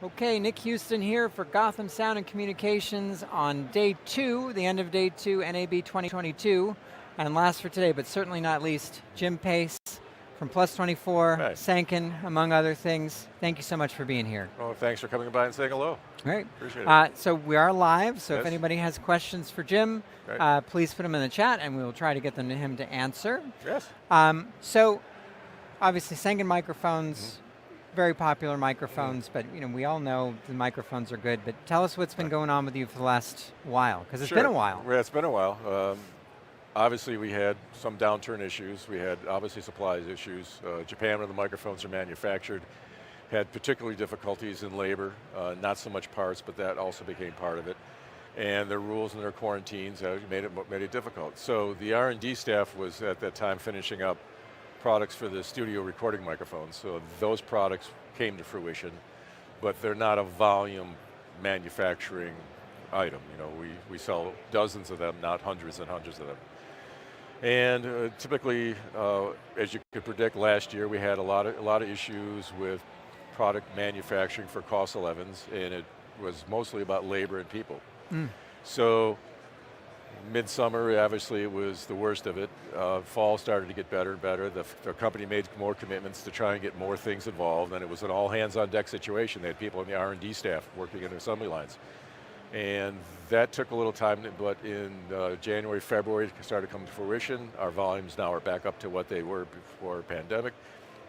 Okay, Nick Houston here for Gotham Sound and Communications on day 2, the end of day 2, NAB 2022. And last for today, but certainly not least, Jim Pace from Plus 24, Right. Sanken, among other things. Thank you so much for being here. Oh, thanks for coming by and saying hello. Great. Appreciate it. So we are live, so if Yes. anybody has questions for Jim, Right. please put them in the chat and we will try to get them to him to answer. Yes. So obviously Sanken microphones, very popular microphones, but we all know the microphones are good, but tell us what's been going on with you for the last while, because it's been a while. Yeah, it's been a while. Obviously we had some downturn issues. We had obviously supplies issues. Japan, where the microphones are manufactured, had particularly difficulties in labor, not so much parts, but that also became part of it. And their rules and their quarantines made it difficult. So the R&D staff was at that time finishing up products for the studio recording microphones. So those products came to fruition, but they're not a volume manufacturing item. We sell dozens of them, not hundreds and hundreds of them. And typically, as you could predict, last year we had a lot of issues with product manufacturing for COS 11s, and it was mostly about labor and people. So midsummer, obviously, it was the worst of it. Fall started to get better and better. The company made more commitments to try and get more things involved, and it was an all hands on deck situation. They had people in the R&D staff working in assembly lines. And that took a little time, but in January, February, it started to come to fruition. Our volumes now are back up to what they were before the pandemic.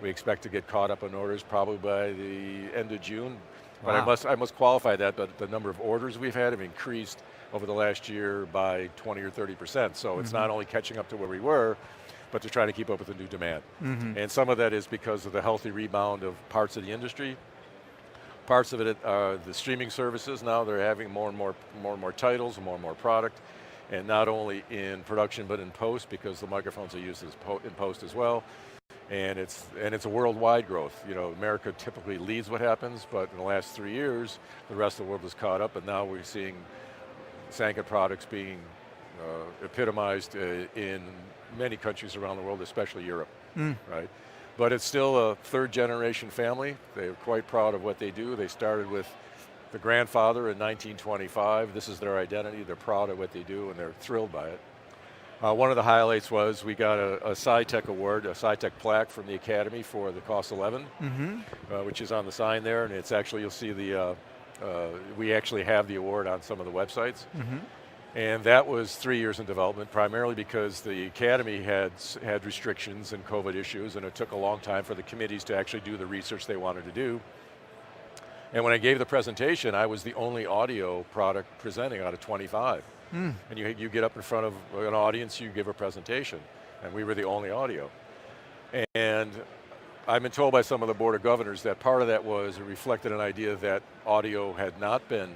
We expect to get caught up on orders probably by the end of June. But Wow. I must qualify that, but the number of orders we've had have increased over the last year by 20 or 30%. So it's not only catching up to where we were, but to try to keep up with the new demand. And some of that is because of the healthy rebound of parts of the industry. Parts of it are the streaming services now, they're having more and more titles and more product, and not only in production but in post, because the microphones are used in post as well. And it's a worldwide growth. You know, America typically leads what happens, but in the last 3 years, the rest of the world has caught up, and now we're seeing Sanken products being epitomized in many countries around the world, especially Europe, right? But it's still a third generation family. They're quite proud of what they do. They started with the grandfather in 1925. This is their identity. They're proud of what they do, and they're thrilled by it. One of the highlights was we got a SciTech award, a SciTech plaque from the Academy for the COS 11, which is on the sign there, and it's actually, you'll see we actually have the award on some of the websites. And that was 3 years in development, primarily because the Academy had restrictions and COVID issues, and it took a long time for the committees to actually do the research they wanted to do. And when I gave the presentation, I was the only audio product presenting out of 25. And you get up in front of an audience, you give a presentation, and we were the only audio. And I've been told by some of the Board of Governors that part of that was it reflected an idea that audio had not been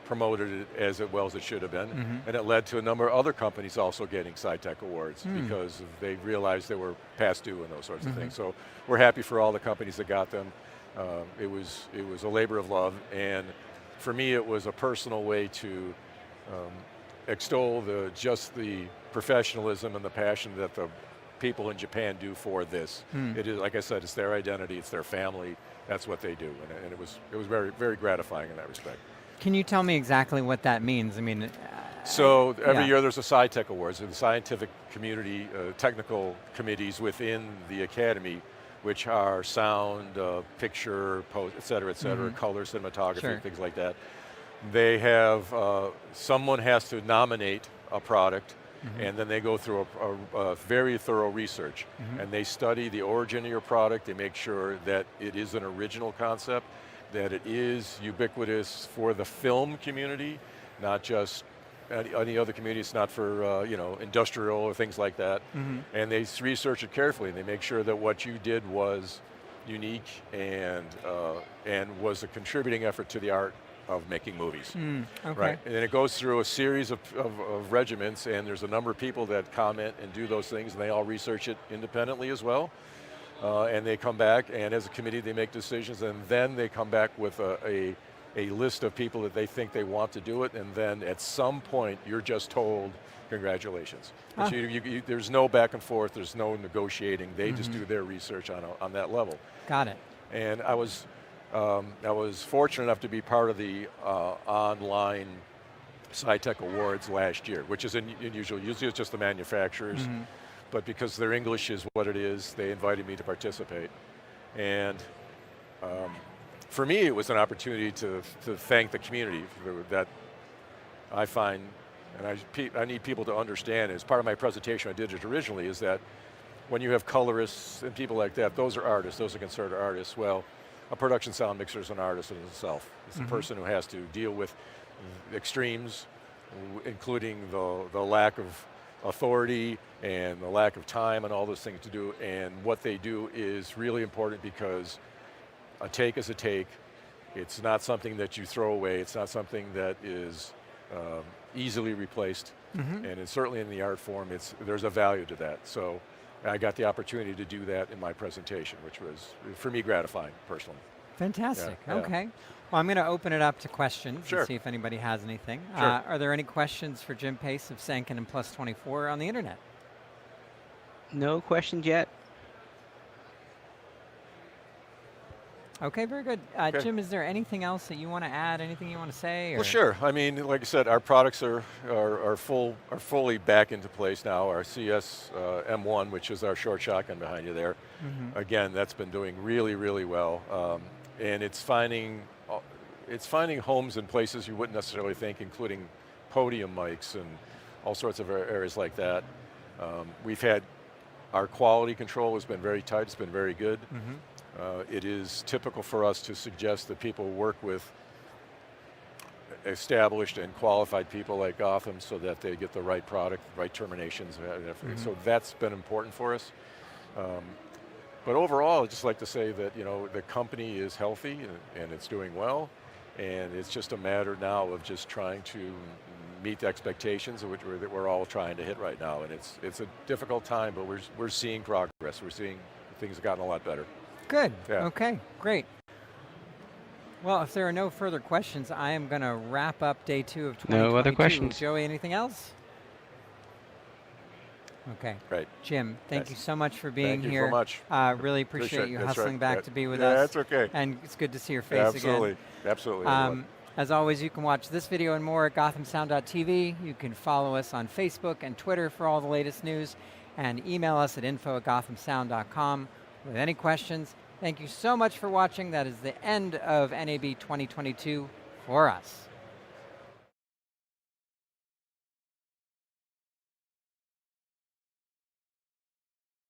promoted as well as it should have been, and it led to a number of other companies also getting SciTech awards because they realized they were past due and those sorts of things. So we're happy for all the companies that got them. It was a labor of love, and for me it was a personal way to extol just the professionalism and the passion that the people in Japan do for this. It is, like I said, it's their identity, it's their family, that's what they do, and it was very, very gratifying in that respect. Can you tell me exactly what that means? I mean, so every year there's a SciTech Awards, the scientific community, technical committees within the Academy, which are sound, picture, post, et cetera, color, cinematography, things like that. They have, someone has to nominate a product, and then they go through a very thorough research, and they study the origin of your product, they make sure that it is an original concept, that it is ubiquitous for the film community, not just any other community. It's not for industrial or things like that. And they research it carefully, and they make sure that what you did was unique and was a contributing effort to the art of making movies. Right? And then it goes through a series of regiments, and there's a number of people that comment and do those things, and they all research it independently as well. And they come back, and as a committee they make decisions, and then they come back with a list of people that they think they want to do it, and then at some point you're just told, congratulations. There's no back and forth, there's no negotiating, they just do their research on that level. Got it. And I was fortunate enough to be part of the online SciTech Awards last year, which is unusual. Usually it's just the manufacturers. But because their English is what it is, they invited me to participate. And for me, it was an opportunity to thank the community that I find, and I need people to understand, as part of my presentation I did it originally, is that when you have colorists and people like that, those are artists, those are considered artists. Well, a production sound mixer is an artist in itself. It's a person who has to deal with extremes, including the lack of authority and the lack of time and all those things to do, and what they do is really important because a take is a take. It's not something that you throw away, it's not something that is easily replaced, and it's certainly in the art form, there's a value to that. So I got the opportunity to do that in my presentation, which was, for me, gratifying, personally. Fantastic, okay. Well, I'm going to open it up to questions and see if anybody has anything. Are there any questions for Jim Pace of Sanken and Plus 24 on the internet? No questions yet. Okay, very good. Jim, is there anything else that you want to add, anything you want to say? Well, sure. I mean, like I said, our products are fully back into place now. Our CS M1, which is our short shotgun behind you there, again, that's been doing really, really well. And it's finding homes in places you wouldn't necessarily think, including podium mics and all sorts of areas like that. We've had, our quality control has been very tight, it's been very good. It is typical for us to suggest that people work with established and qualified people like Gotham so that they get the right product, right terminations. So that's been important for us. But overall, I'd just like to say that the company is healthy and it's doing well, and it's just a matter now of just trying to meet the expectations of which we're all trying to hit right now. And it's a difficult time, but we're seeing progress. We're seeing things have gotten a lot better. Good. Yeah. Okay, great. Well, if there are no further questions, I am going to wrap up day 2 of 2022. No other questions. Joey, anything else? Okay. Right. Jim, thank you so much for being Thank you here. so much. Really appreciate you That's hustling right. back to be with yeah, us. that's okay. And it's good to see your face Absolutely. again. Absolutely. As always, you can watch this video and more at gothamsound.tv. You can follow us on Facebook and Twitter for all the latest news, and email us at info@gothamsound.com with any questions. Thank you so much for watching. That is the end of NAB 2022 for us.